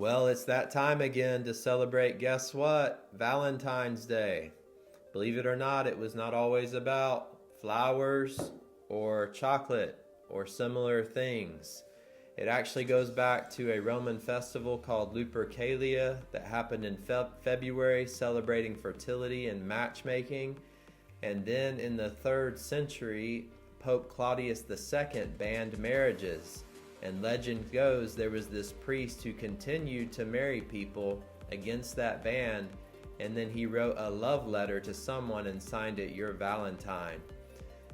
Well, it's that time again to celebrate, guess what? Valentine's Day. Believe it or not, it was not always about flowers or chocolate or similar things. It actually goes back to a Roman festival called Lupercalia that happened in February, celebrating fertility and matchmaking. And then in the 3rd century, Pope Claudius II banned marriages. And legend goes there was this priest who continued to marry people against that ban, and then he wrote a love letter to someone and signed it Your Valentine.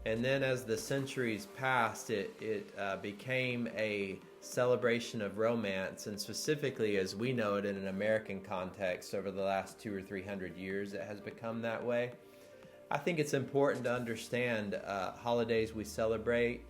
And then as the centuries passed, it became a celebration of romance, and specifically as we know it in an American context over the last 200 or 300 years, it has become that way. I think it's important to understand holidays we celebrate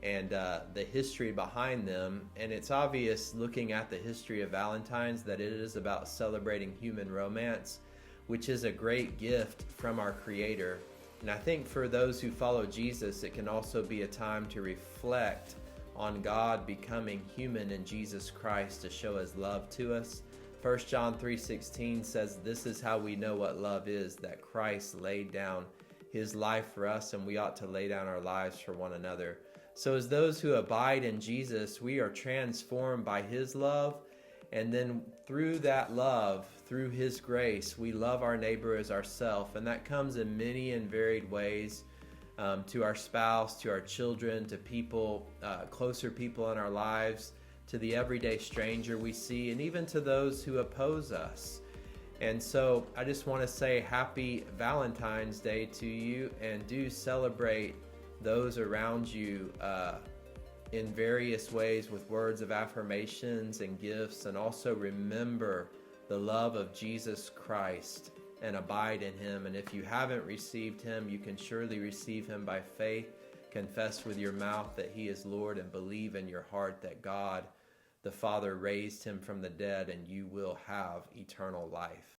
and the history behind them. And it's obvious looking at the history of Valentine's that it is about celebrating human romance, which is a great gift from our Creator. And I think for those who follow Jesus, it can also be a time to reflect on God becoming human in Jesus Christ to show His love to us. 1 John 3:16 says, "This is how we know what love is, that Christ laid down His life for us, and we ought to lay down our lives for one another." So as those who abide in Jesus, we are transformed by His love, and then through that love, through His grace, we love our neighbor as ourselves, and that comes in many and varied ways, to our spouse, to our children, to people, closer people in our lives, to the everyday stranger we see, and even to those who oppose us. And so I just want to say happy Valentine's Day to you, and do celebrate those around you in various ways with words of affirmations and gifts, and also remember the love of Jesus Christ and abide in Him. And if you haven't received Him, you can surely receive Him by faith. Confess with your mouth that He is Lord, and believe in your heart that God the Father raised Him from the dead, and you will have eternal life.